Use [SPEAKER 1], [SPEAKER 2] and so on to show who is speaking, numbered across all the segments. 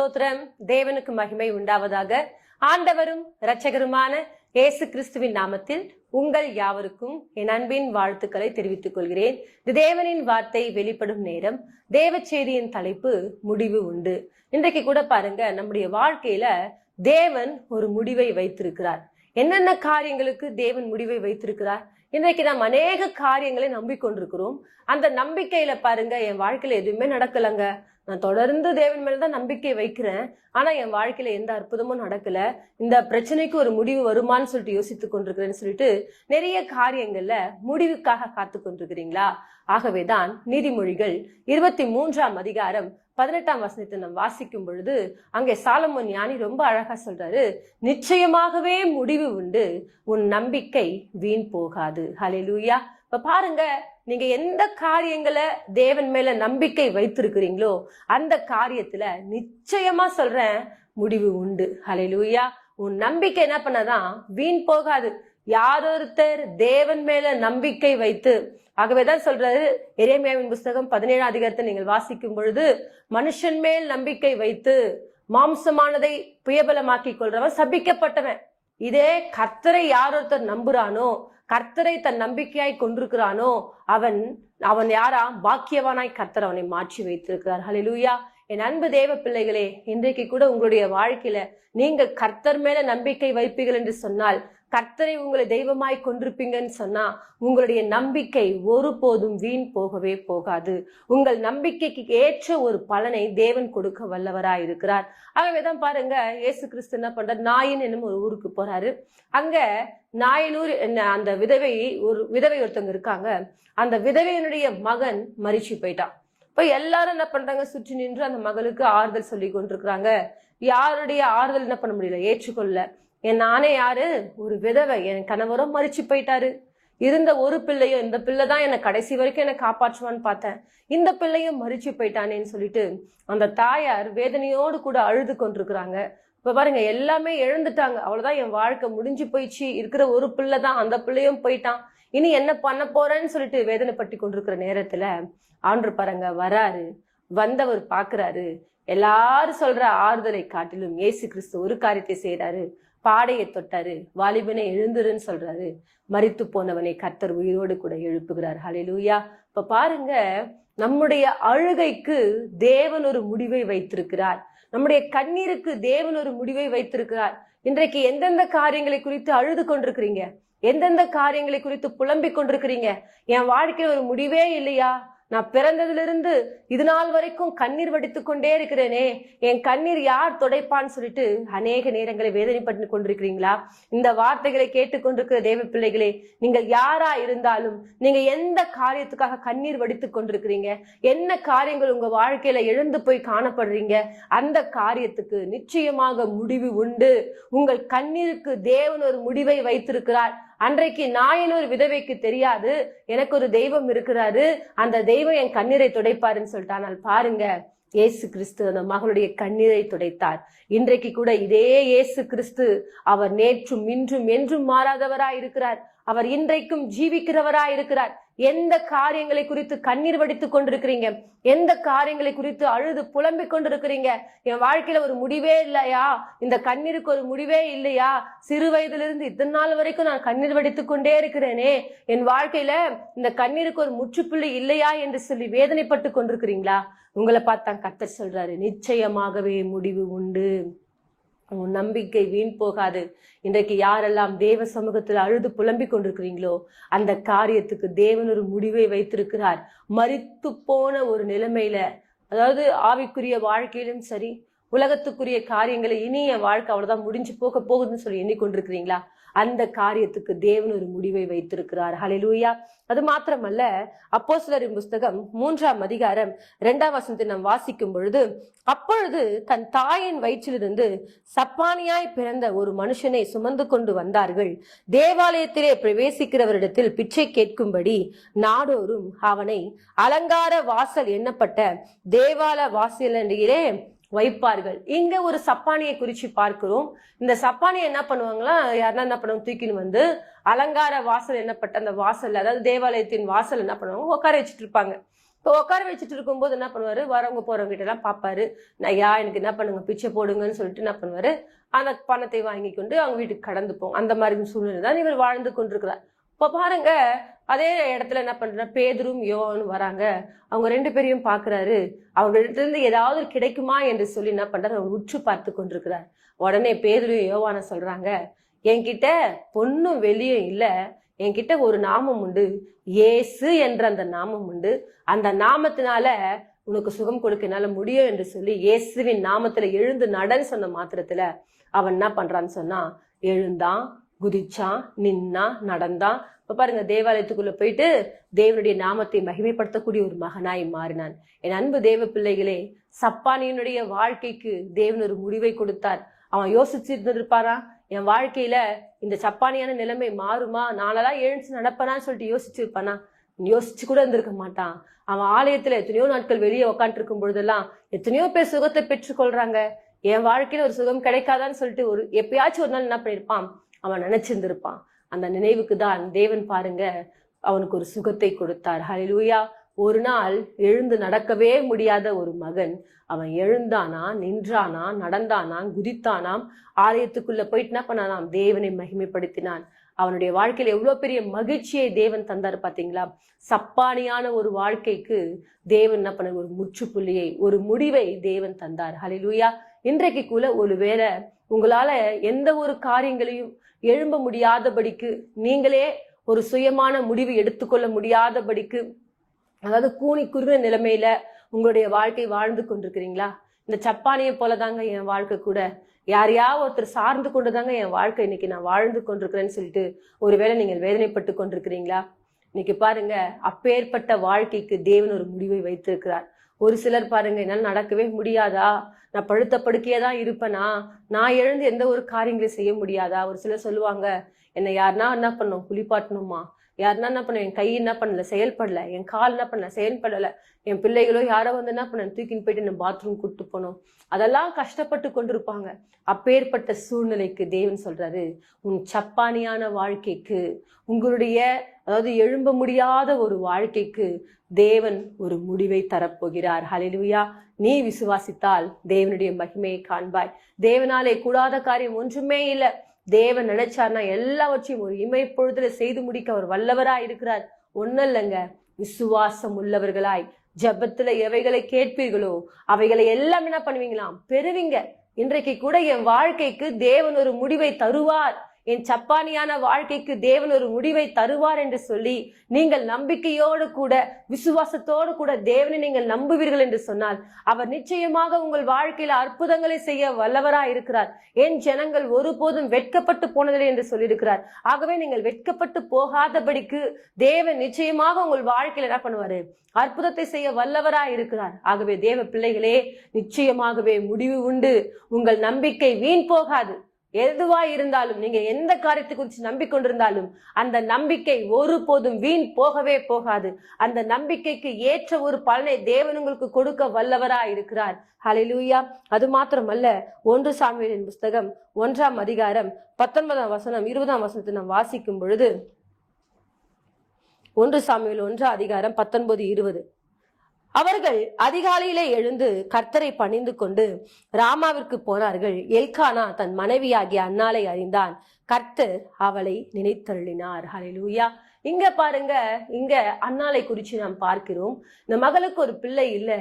[SPEAKER 1] ஸ்தோத்திரம். தேவனுக்கு மகிமை உண்டாவதாக. ஆண்டவரும் இரட்சகருமான இயேசு கிறிஸ்துவின் நாமத்தில் உங்கள் யாவருக்கும் என் அன்பின் வாழ்த்துக்களை தெரிவித்துக் கொள்கிறேன். இது தேவனின் வார்த்தை வெளிப்படும் நேரம். தேவ செய்தியின் தலைப்பு முடிவு உண்டு. இன்றைக்கு கூட பாருங்க, நம்முடைய வாழ்க்கையில தேவன் ஒரு முடிவை வைத்திருக்கிறார். என்னென்ன காரியங்களுக்கு தேவன் முடிவை வைத்திருக்கிறார்? இன்றைக்கு நாம் அநேக காரியங்களை நம்பிக்கொண்டிருக்கிறோம். அந்த நம்பிக்கையில பாருங்க, என் வாழ்க்கையில எதுவுமே நடக்கலங்க, நான் தொடர்ந்து தேவன் மேலதான் நம்பிக்கை வைக்கிறேன், ஆனா என் வாழ்க்கையில எந்த அற்புதமும் நடக்கல, இந்த பிரச்சனைக்கு ஒரு முடிவு வருமானு சொல்லிட்டு யோசித்துக் கொண்டிருக்கிறேன்னு சொல்லிட்டு நிறைய காரியங்கள்ல முடிவுக்காக காத்து கொண்டிருக்கிறீங்களா? ஆகவேதான் நீதிமொழிகள் 23ஆம் அதிகாரம் 18ஆம் வசனத்தை நாம் வாசிக்கும் பொழுது அங்கே சாலமோன் ஞானி ரொம்ப அழகா சொல்றாரு, நிச்சயமாகவே முடிவு உண்டு, உன் நம்பிக்கை வீண் போகாது. ஹல்லேலூயா. இப்ப பாருங்க, நீங்க எந்த காரியங்களை தேவன் மேல நம்பிக்கை வைத்திருக்கிறீங்களோ அந்த காரியத்துல நிச்சயமா சொல்றேன், முடிவு உண்டு. ஹல்லேலூயா. உன் நம்பிக்கை என்ன பண்ணாதான் வீண் போகாது. யாரொருத்தர் தேவன் மேல நம்பிக்கை வைத்து, ஆகவேதான் சொல்றாரு எரேமியாவின் புஸ்தகம் 17ஆம் அதிகாரத்தை நீங்கள் வாசிக்கும் பொழுது, மனுஷன் மேல் நம்பிக்கை வைத்து மாம்சமானதை புயபலமாக்கி கொள்றவன் சபிக்கப்பட்டவன். இதே கர்த்தரை யாரொருத்தர் நம்புறானோ, கர்த்தரை தன் நம்பிக்கையாய் கொண்டிருக்கிறானோ, அவன் யாரா? பாக்கியவானாய் கர்த்தர் அவனை மாற்றி வைத்திருக்கிறார். ஹல்லேலூயா. என் அன்பு தேவ பிள்ளைகளே, இன்றைக்கு கூட உங்களுடைய வாழ்க்கையில நீங்கள் கர்த்தர் மேல நம்பிக்கை வைப்பீர்கள் என்று சொன்னால், கர்த்தரை உங்களை தெய்வமாய் கொண்டிருப்பீங்கன்னு சொன்னா, உங்களுடைய நம்பிக்கை ஒருபோதும் வீண் போகவே போகாது. உங்கள் நம்பிக்கைக்கு ஏற்ற ஒரு பலனை தேவன் கொடுக்க வல்லவராய் இருக்கிறார். ஆகவேதான் பாருங்க, இயேசு கிறிஸ்து என்ன பண்றார்? நாயின் என்னும் ஒரு ஊருக்கு போறாரு. அங்க நாயனூர் அந்த விதவை ஒருத்தவங்க இருக்காங்க. அந்த விதவையினுடைய மகன் மரிச்சு போயிட்டான். இப்ப எல்லாரும் என்ன பண்றாங்க? சுற்றி நின்று அந்த மகளுக்கு ஆறுதல் சொல்லி கொண்டிருக்கிறாங்க. யாருடைய ஆறுதல் என்ன பண்ண முடியல, ஏற்றுக்கொள்ள. நானே யாரு? ஒரு விதவை, என் கணவரும் மரிச்சு போயிட்டாரு. இருந்த ஒரு பிள்ளையும், இந்த பிள்ளைதான் என்னை கடைசி வரைக்கும் என்னை காப்பாற்றுவான்னு பார்த்தேன், இந்த பிள்ளையும் மரிச்சு போயிட்டானேன்னு சொல்லிட்டு அந்த தாயார் வேதனையோடு கூட அழுது கொண்டிருக்கிறாங்க. இப்ப பாருங்க, எல்லாமே இழந்துட்டாங்க. அவ்வளவுதான், என் வாழ்க்கை முடிஞ்சு போயிடுச்சு, இருக்கிற ஒரு பிள்ளை தான், அந்த பிள்ளையும் போயிட்டான், இனி என்ன பண்ண போறேன்னு சொல்லிட்டு வேதனைப்பட்டு கொண்டிருக்கிற நேரத்துல ஆண்டவர் பாருங்க வராரு. வந்தவர் பாக்குறாரு. எல்லாரும் சொல்ற ஆறுதலை காட்டிலும் இயேசு கிறிஸ்து ஒரு காரியத்தை செய்யறாரு. பாடையை தொட்டாரு, வாலிபனை எழுந்துருன்னு சொல்றாரு. மரித்து போனவனை கர்த்தர் உயிரோடு கூட எழுப்புகிறார். ஹல்லேலூயா. இப்ப பாருங்க, நம்முடைய அழுகைக்கு தேவன் ஒரு முடிவை வைத்திருக்கிறார். நம்முடைய கண்ணீருக்கு தேவன் ஒரு முடிவை வைத்திருக்கிறார். இன்றைக்கு எந்தெந்த காரியங்களை குறித்து அழுது கொண்டிருக்கிறீங்க? எந்தெந்த காரியங்களை குறித்து புலம்பிக் கொண்டிருக்கிறீங்க? என் வாழ்க்கையில் ஒரு முடிவே இல்லையா? நான் பிறந்ததிலிருந்து இது நாள் வரைக்கும் கண்ணீர் வடித்து கொண்டே இருக்கிறேனே, என் கண்ணீர் யார் துடைப்பான்னு சொல்லிட்டு அநேக நேரங்களை வேதனைப்பட்டு கொண்டிருக்கிறீங்களா? இந்த வார்த்தைகளை கேட்டுக்கொண்டிருக்கிற தேவ பிள்ளைகளே, நீங்கள் யாரா இருந்தாலும், நீங்க எந்த காரியத்துக்காக கண்ணீர் வடித்து கொண்டிருக்கிறீங்க, என்ன காரியங்கள் உங்க வாழ்க்கையில எழுந்து போய் காணப்படுறீங்க, அந்த காரியத்துக்கு நிச்சயமாக முடிவு உண்டு. உங்கள் கண்ணீருக்கு தேவன் ஒரு முடிவை வைத்திருக்கிறார். அன்றைக்கு நாயனூர் விதவைக்கு தெரியாது, எனக்கு ஒரு தெய்வம் இருக்கிறாரு, அந்த தெய்வம் என் கண்ணீரை துடைப்பாருன்னு சொல்லிட்டு. ஆனால் பாருங்க, இயேசு கிறிஸ்து அந்த மகளுடைய கண்ணீரை துடைத்தார். இன்றைக்கு கூட இதே இயேசு கிறிஸ்து அவர் நேற்றும் இன்றும் என்றும் மாறாதவராய் இருக்கிறார். அவர் இன்றைக்கும் ஜீவிக்கிறவராய் இருக்கிறார். எந்த காரியங்களை குறித்து கண்ணீர் வடித்துக் கொண்டிருக்கிறீங்க? எந்த காரியங்களை குறித்து அழுது புலம்பிக் கொண்டிருக்கிறீங்க? என் வாழ்க்கையில ஒரு முடிவே இல்லையா? இந்த கண்ணீருக்கு ஒரு முடிவே இல்லையா? சிறு வயதிலிருந்து இத்தனை நாள் வரைக்கும் நான் கண்ணீர் வடித்துக் கொண்டே இருக்கிறேனே, என் வாழ்க்கையில இந்த கண்ணீருக்கு ஒரு முற்றுப்புள்ளி இல்லையா என்று சொல்லி வேதனைப்பட்டு கொண்டிருக்கிறீங்களா? உங்களை பார்த்தான் கர்த்தர் சொல்றாரு, நிச்சயமாகவே முடிவு உண்டு, உன் நம்பிக்கை வீண் போகாது. இன்றைக்கு யாரெல்லாம் தேவ சமூகத்தில் அழுது புலம்பிக் கொண்டிருக்கிறீங்களோ அந்த காரியத்துக்கு தேவன் ஒரு முடிவை வைத்திருக்கிறார். மரித்து போன ஒரு நிலைமையில, அதாவது ஆவிக்குரிய வாழ்க்கையிலும் சரி, உலகத்துக்குரிய காரியங்களை, இனி என் வாழ்க்கை அவ்வளவுதான் முடிஞ்சு போக போகுதுன்னு சொல்லி எண்ணிக்கொண்டிருக்கிறீங்களா? அந்த காரியத்துக்கு தேவன் ஒரு முடிவை வைத்திருக்கிறார். ஹல்லேலூயா. அது மாத்திரமல்ல, அப்போஸ்தலரின் புஸ்தகம் 3ஆம் அதிகாரம் 2ஆம் வசனத்தை நாம் வாசிக்கும் பொழுது, அப்பொழுது தன் தாயின் வயிற்றிலிருந்து சப்பானியாய் பிறந்த ஒரு மனுஷனை சுமந்து கொண்டு வந்தார்கள். தேவாலயத்திலே பிரவேசிக்கிறவரிடத்தில் பிச்சை கேட்கும்படி நாடோறும் அவனை அலங்கார வாசல் எண்ணப்பட்ட தேவாலய வாசலிலே வைப்பார்கள். இங்க ஒரு சப்பானியை குறிச்சு பார்க்கிறோம். இந்த சப்பானியை என்ன பண்ணுவாங்களா, யாருன்னா என்ன பண்ணுவாங்க, தூக்கின்னு வந்து அலங்கார வாசல் என்னப்பட்ட அந்த வாசல், அதாவது தேவாலயத்தின் வாசல் என்ன பண்ணுவாங்க, உட்கார வச்சுட்டு இருப்பாங்க. இப்போ உட்கார வச்சுட்டு இருக்கும்போது என்ன பண்ணுவாரு, வரவங்க போறவங்க கிட்ட எல்லாம் பாப்பாரு. ஐயா எனக்கு என்ன பண்ணுங்க, பிச்சை போடுங்கன்னு சொல்லிட்டு என்ன பண்ணுவாரு, அந்த பணத்தை வாங்கி கொண்டு அவங்க வீட்டுக்கு கடந்து போகும். அந்த மாதிரி சூழ்நிலை தான் இவர் வாழ்ந்து கொண்டிருக்கிறார். இப்ப பாருங்க, அதே இடத்துல என்ன பண்ற, பேதுரும் யோவானும் வராங்க. அவங்க 2 பேரையும் பாக்குறாரு. அவங்க இடத்துல இருந்து ஏதாவது கிடைக்குமா என்று சொல்லி என்ன பண்றாரு, அவர் உற்று பார்த்து கொண்டிருக்கிறார். உடனே பேதுரும் யோவான சொல்றாங்க, என்கிட்ட பொண்ணும் வெளியும் இல்ல, என்கிட்ட ஒரு நாமம் உண்டு, இயேசு என்ற அந்த நாமம் உண்டு. அந்த நாமத்தினால உனக்கு சுகம் கொடுக்க என்னால முடியும் என்று சொல்லி இயேசுவின் நாமத்துல எழுந்து நடன்னு சொன்ன மாத்திரத்துல அவன் என்ன பண்றான்னு சொன்னா, எழுந்தான், குதிச்சான், நின்னான், நடந்தான். இப்ப பாருங்க, தேவாலயத்துக்குள்ள போயிட்டு தேவனுடைய நாமத்தை மகிமைப்படுத்தக்கூடிய ஒரு மகனாய் மாறினான். என் அன்பு தேவ பிள்ளைகளே, சப்பானியனுடைய வாழ்க்கைக்கு தேவன் ஒரு முடிவை கொடுத்தார். அவன் யோசிச்சு இருந்திருப்பாரா, என் வாழ்க்கையில இந்த சப்பானியான நிலைமை மாறுமா, நானெல்லாம் எழுந்து நடப்பனான்னு சொல்லிட்டு யோசிச்சிருப்பானா? யோசிச்சு கூட இருந்திருக்க மாட்டான். அவன் ஆலயத்துல எத்தனையோ நாட்கள் வெளியே உக்காண்டு இருக்கும் பொழுதெல்லாம் எத்தனையோ பேர் சுகத்தை பெற்றுக்கொள்றாங்க. என் வாழ்க்கையில ஒரு சுகம் கிடைக்காதான்னு சொல்லிட்டு எப்பயாச்சும் ஒரு நாள் என்ன பண்ணிருப்பான், அவன் நினைச்சிருந்திருப்பான். அந்த நினைவுக்கு தான் தேவன் பாருங்க அவனுக்கு ஒரு சுகத்தை கொடுத்தார். ஹல்லேலூயா. ஒரு நாள் எழுந்து நடக்கவே முடியாத ஒரு மகன், அவன் எழுந்தானா, நின்றானா, நடந்தானாம், குதித்தானாம், ஆலயத்துக்குள்ள போயிட்டு என்ன பண்ணானாம், தேவனை மகிமைப்படுத்தினான். அவனுடைய வாழ்க்கையில எவ்வளவு பெரிய மகிழ்ச்சியை தேவன் தந்தார் பாத்தீங்களா? சப்பானியான ஒரு வாழ்க்கைக்கு தேவன் என்ன பண்ண, ஒரு முற்றுப்புள்ளியை, ஒரு முடிவை தேவன் தந்தார். ஹல்லேலூயா. இன்றைக்கு கூட ஒருவேளை உங்களால எந்த ஒரு காரியங்களையும் எழும்ப முடியாதபடிக்கு, நீங்களே ஒரு சுயமான முடிவு எடுத்துக்கொள்ள முடியாதபடிக்கு, அதாவது கூனி குறுகிற நிலைமையில உங்களுடைய வாழ்க்கை வாழ்ந்து கொண்டிருக்கிறீங்களா? இந்த சப்பானியை போலதாங்க என் வாழ்க்கை கூட, யாரையா ஒருத்தர் சார்ந்து கொண்டுதாங்க என் வாழ்க்கை இன்னைக்கு நான் வாழ்ந்து கொண்டிருக்கிறேன்னு சொல்லிட்டு ஒருவேளை நீங்கள் வேதனைப்பட்டு கொண்டிருக்கிறீங்களா? இன்னைக்கு பாருங்க, அப்பேற்பட்ட வாழ்க்கைக்கு தேவன் ஒரு முடிவை வைத்திருக்கிறார். ஒரு சிலர் பாருங்க, என்னால் நடக்கவே முடியாதா, நான் படுத்த படுக்கையே தான் இருப்பேனா, நான் எழுந்து எந்த ஒரு காரியங்களையும் செய்ய முடியாதா? ஒரு சிலர் சொல்லுவாங்க, என்னை யாருன்னா என்ன பண்ணும், குளிப்பாட்டணுமா, யாருன்னா என்ன பண்ணும், என் கை என்ன பண்ணல, செயல்படல, என் கால் என்ன பண்ணல, செயல்படல, என் பிள்ளைகளோ யாரோ வந்து என்ன பண்ண, தூக்கின்னு போயிட்டு என்ன பாத்ரூம் கூட்டு போனோம், அதெல்லாம் கஷ்டப்பட்டு கொண்டிருப்பாங்க. அப்பேற்பட்ட சூழ்நிலைக்கு தேவன் சொல்றாரு, உன் சப்பானியான வாழ்க்கைக்கு, உங்களுடைய அதாவது எழும்ப முடியாத ஒரு வாழ்க்கைக்கு தேவன் ஒரு முடிவை தரப்போகிறார். ஹல்லேலூயா. நீ விசுவாசித்தால் தேவனுடைய மகிமையை காண்பாய். தேவனாலே கூடாத காரியம் ஒன்றுமே இல்லை. தேவன் நினைச்சார்னா எல்லாவற்றையும் ஒரு இமைப்பொழுதுல செய்து முடிக்க அவர் வல்லவராய் இருக்கிறார். ஒன்னும் இல்லைங்க, விசுவாசம் உள்ளவர்களாய் ஜெபத்துல எவைகளை கேட்பீர்களோ அவைகளை எல்லாம் என்ன பண்ணுவீங்களாம், பெறுவீங்க. இன்றைக்கு கூட என் வாழ்க்கைக்கு தேவன் ஒரு முடிவை தருவார், என் சப்பானியான வாழ்க்கைக்கு தேவன் ஒரு முடிவை தருவார் என்று சொல்லி நீங்கள் நம்பிக்கையோடு கூட விசுவாசத்தோடு கூட தேவனை நீங்கள் நம்புவீர்கள் என்று சொன்னால் அவர் நிச்சயமாக உங்கள் வாழ்க்கையில அற்புதங்களை செய்ய வல்லவராய் இருக்கிறார். என் ஜனங்கள் ஒருபோதும் வெட்கப்பட்டு போனதில்லை என்று சொல்லியிருக்கிறார். ஆகவே நீங்கள் வெட்கப்பட்டு போகாதபடிக்கு தேவன் நிச்சயமாக உங்கள் வாழ்க்கையில என்ன பண்ணுவாரு, அற்புதத்தை செய்ய வல்லவராய் இருக்கிறார். ஆகவே தேவ பிள்ளைகளே, நிச்சயமாகவே முடிவு உண்டு. உங்கள் நம்பிக்கை வீண் போகாது. எதுவா இருந்தாலும், நீங்க எந்த காரியத்தை குறித்து நம்பிக்கொண்டிருந்தாலும் அந்த நம்பிக்கை ஒருபோதும் வீண் போகவே போகாது. அந்த நம்பிக்கைக்கு ஏற்ற ஒரு பலனை தேவன் உங்களுக்கு கொடுக்க வல்லவரா இருக்கிறார். ஹல்லேலூயா. அது மாத்திரமல்ல, 1 சாமுவேலின் புஸ்தகம் 1ஆம் அதிகாரம் 19ஆம் வசனம் 20ஆம் வசனத்தை நாம் வாசிக்கும் பொழுது, 1 சாமுவேல் 1ஆம் அதிகாரம் 19-20, அவர்கள் அதிகாலையிலே எழுந்து கர்த்தரை பணிந்து கொண்டு ராமாவிற்கு போனார்கள். எல்கானா தன் மனைவியாகிய அன்னாளை அறிந்தான், கர்த்தர் அவளை நினைத்தருளினார். ஹல்லேலூயா. இங்க பாருங்க, இங்க அன்னாளை குறிச்சு நாம் பார்க்கிறோம். இந்த மகளுக்கு ஒரு பிள்ளை இல்ல,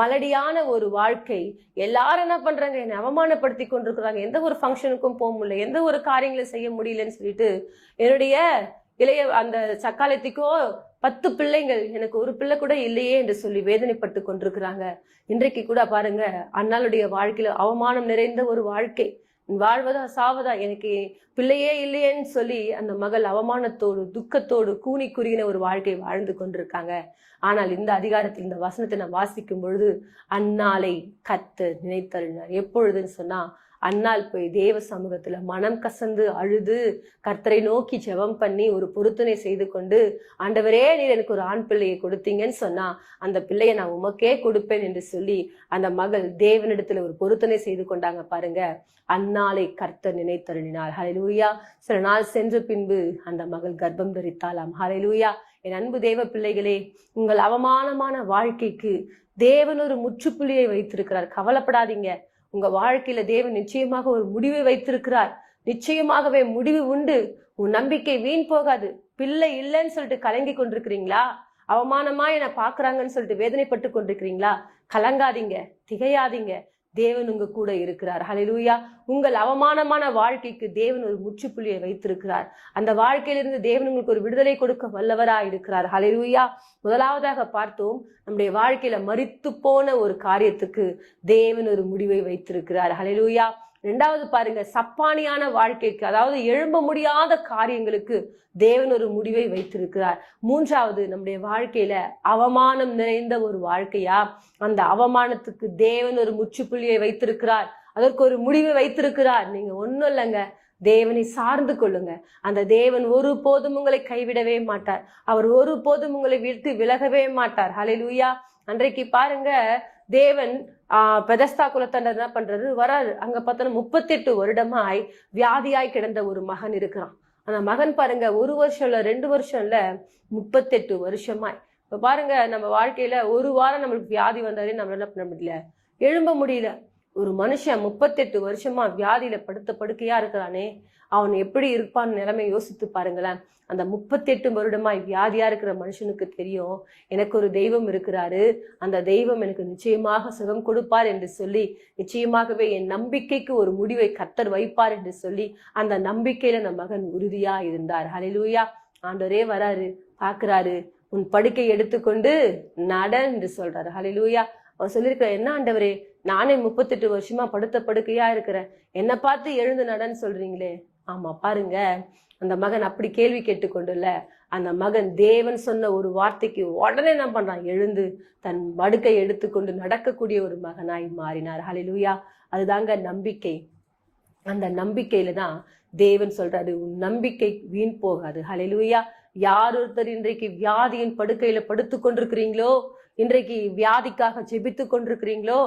[SPEAKER 1] மலடியான ஒரு வாழ்க்கை. எல்லாரும் என்ன பண்றாங்க, என்னை அவமானப்படுத்தி கொண்டிருக்கிறாங்க, எந்த ஒரு ஃபங்க்ஷனுக்கும் போக முடியல, எந்த ஒரு காரியங்களை செய்ய முடியலன்னு சொல்லிட்டு என்னுடைய இளைய அந்த சக்காலத்துக்கோ 10 பிள்ளைங்கள், எனக்கு ஒரு பிள்ளை கூட இல்லையே என்று சொல்லி வேதனைப்பட்டு கொண்டிருக்கிறாங்க. இன்றைக்கு கூட பாருங்க, அண்ணாளுடைய வாழ்க்கையில அவமானம் நிறைந்த ஒரு வாழ்க்கை. வாழ்வதா சாவதா, எனக்கு பிள்ளையே இல்லையேன்னு சொல்லி அந்த மகள் அவமானத்தோடு துக்கத்தோடு கூனி குறுகின ஒரு வாழ்க்கை வாழ்ந்து கொண்டிருக்காங்க. ஆனால் இந்த அதிகாரத்தில் இந்த வசனத்தை நான் வாசிக்கும் பொழுது, அன்னாளை கர்த்தர் நினைத்தருளினார். எப்பொழுதுன்னு சொன்னா, அன்னாள் போய் தேவ சமூகத்துல மனம் கசந்து அழுது கர்த்தரை நோக்கி ஜெபம் பண்ணி ஒரு பொருத்தனை செய்து கொண்டு, ஆண்டவரே நீர் எனக்கு ஒரு ஆண் பிள்ளையை கொடுத்தீங்கன்னு சொன்னா அந்த பிள்ளையை நான் உமக்கே கொடுப்பேன் என்று சொல்லி அந்த மகள் தேவனிடத்துல ஒரு பொருத்தனை செய்து கொண்டாங்க. பாருங்க, அன்னாளை கர்த்தர் நினைத்தருளினார். ஹல்லேலூயா. சில நாள் சென்ற பின்பு அந்த மகள் கர்ப்பம் தரித்தாளாம். ஹல்லேலூயா. என் அன்பு தேவ பிள்ளைகளே, உங்கள் அவமானமான வாழ்க்கைக்கு தேவன் ஒரு முற்றுப்புள்ளியை வைத்திருக்கிறார். கவலைப்படாதீங்க. உங்க வாழ்க்கையில தேவன் நிச்சயமாக ஒரு முடிவை வைத்திருக்கிறார். நிச்சயமாகவே முடிவு உண்டு. உன் நம்பிக்கை வீண் போகாது. பிள்ளை இல்லைன்னு சொல்லிட்டு கலங்கி கொண்டிருக்கிறீங்களா? அவமானமா என்ன பாக்குறாங்கன்னு சொல்லிட்டு வேதனைப்பட்டு கொண்டிருக்கிறீங்களா? கலங்காதீங்க, திகையாதீங்க. தேவன் உங்க கூட இருக்கிறார். ஹல்லேலூயா. உங்கள் அவமானமான வாழ்க்கைக்கு தேவன் ஒரு முற்றுப்புள்ளியை வைத்திருக்கிறார். அந்த வாழ்க்கையிலிருந்து தேவன் உங்களுக்கு ஒரு விடுதலை கொடுக்க வல்லவராய் இருக்கிறார். ஹல்லேலூயா. முதலாவதாக பார்த்தோம், நம்முடைய வாழ்க்கையில மரித்து போன ஒரு காரியத்துக்கு தேவன் ஒரு முடிவை வைத்திருக்கிறார். ஹல்லேலூயா. ரெண்டாவது பாருங்க, சப்பானியான வாழ்க்கைக்கு, அதாவது எழும்ப முடியாத காரியங்களுக்கு தேவன் ஒரு முடிவை வைத்திருக்கிறார். மூன்றாவது, நம்முடைய வாழ்க்கையில அவமானம் நிறைந்த ஒரு வாழ்க்கையா, அந்த அவமானத்துக்கு தேவன் ஒரு முற்றுப்புள்ளியை வைத்திருக்கிறார். அதற்கு ஒரு முடிவை வைத்திருக்கிறார். நீங்க ஒண்ணும் இல்லைங்க, தேவனை சார்ந்து கொள்ளுங்க. அந்த தேவன் ஒருபோதும் உங்களை கைவிடவே மாட்டார். அவர் ஒருபோதும் உங்களை விட்டு விலகவே மாட்டார். ஹல்லேலூயா. அன்றைக்கு பாருங்க, தேவன் பெதஸ்தா குலத்தண்டர் என்ன பண்றாரு, வராரு. அங்க பார்த்தோன்னா 38 வருடமாய் வியாதியாய் கிடந்த ஒரு மகன் இருக்கிறான். அந்த மகன் பாருங்க, 1 வருஷம் இல்ல, 2 வருஷம் இல்ல, 38 வருஷமாய். இப்ப பாருங்க, நம்ம வாழ்க்கையில ஒரு வாரம் நம்மளுக்கு வியாதி வந்தாலே நம்ம என்ன பண்ண முடியல, எழும்ப முடியல. ஒரு மனுஷன் 38 வருஷமா வியாதியில படுத்த படுக்கையா இருக்கிறானே, அவன் எப்படி இருப்பான்னு நிலைமை யோசித்து பாருங்களேன். அந்த 38 வருடமாய் வியாதியா இருக்கிற மனுஷனுக்கு தெரியும், எனக்கு ஒரு தெய்வம் இருக்கிறாரு, அந்த தெய்வம் எனக்கு நிச்சயமாக சுகம் கொடுப்பார் என்று சொல்லி, நிச்சயமாகவே என் நம்பிக்கைக்கு ஒரு முடிவை கர்த்தர் வைப்பார் என்று சொல்லி, அந்த நம்பிக்கையில அந்த மகன் உறுதியா இருந்தார். ஹல்லேலூயா. ஆண்டவரே வராரு, பாக்குறாரு, உன் படுக்கை எடுத்துக்கொண்டு நட என்று சொல்றாரு. ஹல்லேலூயா. அவர் சொல்லியிருக்கிற, என்ன ஆண்டவரே, நானே 38 வருஷமா படுத்த படுக்கையா இருக்கிறேன், என்னை பார்த்து எழுந்து நடன்னு சொல்றீங்களே. ஆமா பாருங்க, அந்த மகன் அப்படி கேள்வி கேட்டுக்கொண்டுல, அந்த மகன் தேவன் சொன்ன ஒரு வார்த்தைக்கு உடனே என்ன பண்றான், எழுந்து தன் படுக்கை எடுத்துக்கொண்டு நடக்கக்கூடிய ஒரு மகனாய் மாறினார். ஹல்லேலூயா. அதுதாங்க நம்பிக்கை. அந்த நம்பிக்கையில தான் தேவன் சொல்றாரு, உன் நம்பிக்கை வீண் போகாது. ஹல்லேலூயா. யார் ஒருத்தர் இன்றைக்கு வியாதியின் படுக்கையில படுத்து கொண்டிருக்கிறீங்களோ, இன்றைக்கு வியாதிக்காக ஜெபித்து கொண்டிருக்கிறீங்களோ,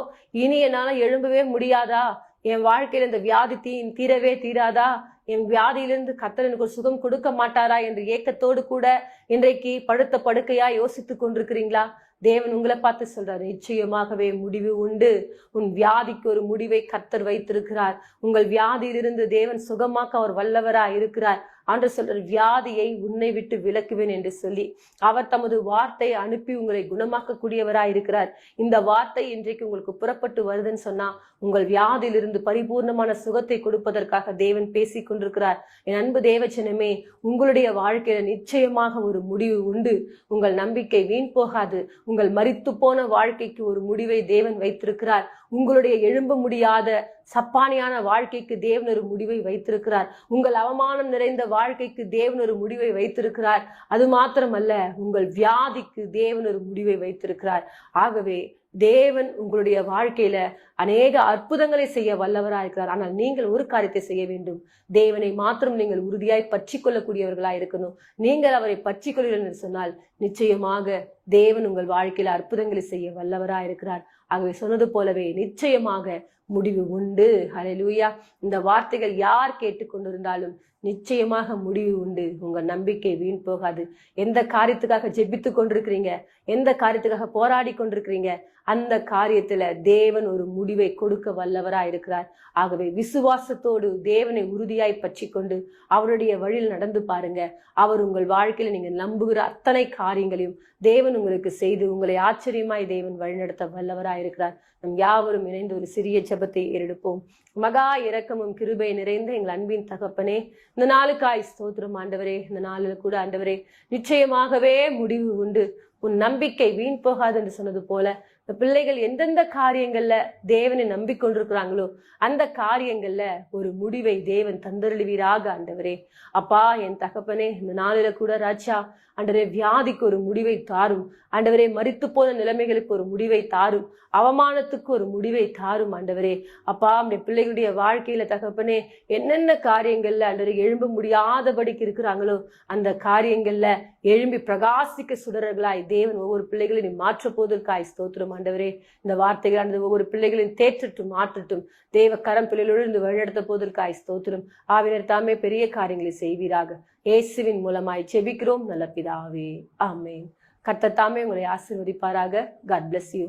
[SPEAKER 1] இனி என்னால எழும்பவே முடியாதா, என் வாழ்க்கையில இந்த வியாதி தீரவே தீராதா, என் வியாதியிலிருந்து கர்த்தர் எனக்கு ஒரு சுகம் கொடுக்க மாட்டாரா என்று ஏக்கத்தோடு கூட இன்றைக்கு படுத்த படுக்கையா யோசித்து கொண்டிருக்கிறீங்களா? தேவன் உங்களை பார்த்து சொல்றாரு, நிச்சயமாகவே முடிவு உண்டு. உன் வியாதிக்கு ஒரு முடிவை கர்த்தர் வைத்திருக்கிறார். உங்கள் வியாதியிலிருந்து தேவன் சுகமாக்க அவர் வல்லவரா இருக்கிறார். ஆண்டு சொல்றார், வியாதியை உன்னை விட்டு விலக்குவேன் என்று சொல்லி அவர் தமது வார்த்தை அனுப்பி உங்களை குணமாக்கக்கூடியவராய் இருக்கிறார். இந்த வார்த்தை இன்றைக்கு உங்களுக்கு புறப்பட்டு வருதுன்னு சொன்னா, உங்கள் வியாதியிலிருந்து பரிபூர்ணமான சுகத்தை கொடுப்பதற்காக தேவன் பேசி கொண்டிருக்கிறார். என் அன்பு தேவச்சனமே, உங்களுடைய வாழ்க்கையில நிச்சயமாக ஒரு முடிவு உண்டு. உங்கள் நம்பிக்கை வீண் போகாது. உங்கள் மரித்து போன வாழ்க்கைக்கு ஒரு முடிவை தேவன் வைத்திருக்கிறார். உங்களுடைய எழும்ப முடியாத சப்பானியான வாழ்க்கைக்கு தேவன் ஒரு முடிவை வைத்திருக்கிறார். உங்கள் அவமானம் நிறைந்த வாழ்க்கைக்கு தேவன் ஒரு முடிவை வைத்திருக்கிறார். அது மாத்திரமல்ல, உங்கள் வியாதிக்கு தேவன் ஒரு முடிவை வைத்திருக்கிறார். ஆகவே தேவன் உங்களுடைய வாழ்க்கையில அநேக அற்புதங்களை செய்ய வல்லவராயிருக்கிறார். ஆனால் நீங்கள் ஒரு காரியத்தை செய்ய வேண்டும். தேவனை மாத்திரம் நீங்கள் உறுதியாய் பற்றி கொள்ளக்கூடியவர்களாய் இருக்கணும். நீங்கள் அவரை பற்றி கொள்ளுங்கள் என்று சொன்னால் நிச்சயமாக தேவன் உங்கள் வாழ்க்கையில அற்புதங்களை செய்ய வல்லவராயிருக்கிறார். ஆகவே சொன்னது போலவே நிச்சயமாக முடிவு உண்டு. ஹல்லேலூயா. இந்த வார்த்தைகள் யார் கேட்டுக்கொண்டிருந்தாலும் நிச்சயமாக முடிவு உண்டு. உங்க நம்பிக்கை வீண் போகாது. எந்த காரியத்துக்காக ஜெபித்து கொண்டிருக்கிறீங்க, எந்த காரியத்துக்காக போராடி கொண்டிருக்கிறீங்க, அந்த காரியத்துல தேவன் ஒரு முடிவை கொடுக்க வல்லவரா இருக்கிறார். ஆகவே விசுவாசத்தோடு தேவனை உறுதியாய் பற்றி கொண்டு அவருடைய வழியில் நடந்து பாருங்க. அவர் உங்கள் வாழ்க்கையில நீங்க நம்புகிற அத்தனை காரியங்களையும் தேவன் உங்களுக்கு செய்து உங்களை ஆச்சரியமாய் தேவன் வழிநடத்த வல்லவராய் இருக்கிறார். நம் யாவரும் இணைந்து ஒரு சிறிய ஜெபத்தை ஏறெடுப்போம். மகா இரக்கமும் கிருபை நிறைந்த எங்கள் அன்பின் தகப்பனே, இந்த நாளுக்காய் ஸ்தோத்திரம் ஆண்டவரே. இந்த நாளில் கூட ஆண்டவரே, நிச்சயமாகவே முடிவு உண்டு. உன் நம்பிக்கை வீண் போகாது என்று சொன்னது போல, இந்த பிள்ளைகள் எந்தெந்த காரியங்கள்ல தேவனை நம்பிக்கொண்டிருக்கிறாங்களோ அந்த காரியங்கள்ல ஒரு முடிவை தேவன் தந்தருளுவீராக ஆண்டவரே. அப்பா, என் தகப்பனே, இந்த நாளில கூட ராஜா ஆண்டவரே, வியாதிக்கு ஒரு முடிவை தாரும் ஆண்டவரே. மரித்து போன நிலைமைகளுக்கு ஒரு முடிவை தாரும். அவமானத்துக்கு ஒரு முடிவை தாரும் ஆண்டவரே. அப்பா, நம்முடைய பிள்ளைகளுடைய வாழ்க்கையில தகப்பனே, என்னென்ன காரியங்கள்ல ஆண்டவரே எழும்ப முடியாதபடிக்கு இருக்கிறாங்களோ அந்த காரியங்கள்ல எழும்பி பிரகாசிக்க சுடர்களாய் தேவன் ஒவ்வொரு பிள்ளைகளையும் மாற்ற போவதற்காய் ஸ்தோத்திரம் ஆண்டவரே. இந்த வார்த்தைகளானது ஒவ்வொரு பிள்ளைகளின் தேற்றட்டும், மாற்றட்டும். தேவ கரம் பிள்ளைகளோடு இந்த வழிநடத்த போவதற்காய் ஸ்தோத்திரம். ஆவினர் தாமே பெரிய காரியங்களை செய்வீராக. இயேசுவின் மூலமாய் ஜெபிக்கிறோம் நல்ல பிதாவே, ஆமென். கர்த்தர் தாமே உங்களை ஆசீர்வதிப்பாராக. God bless you.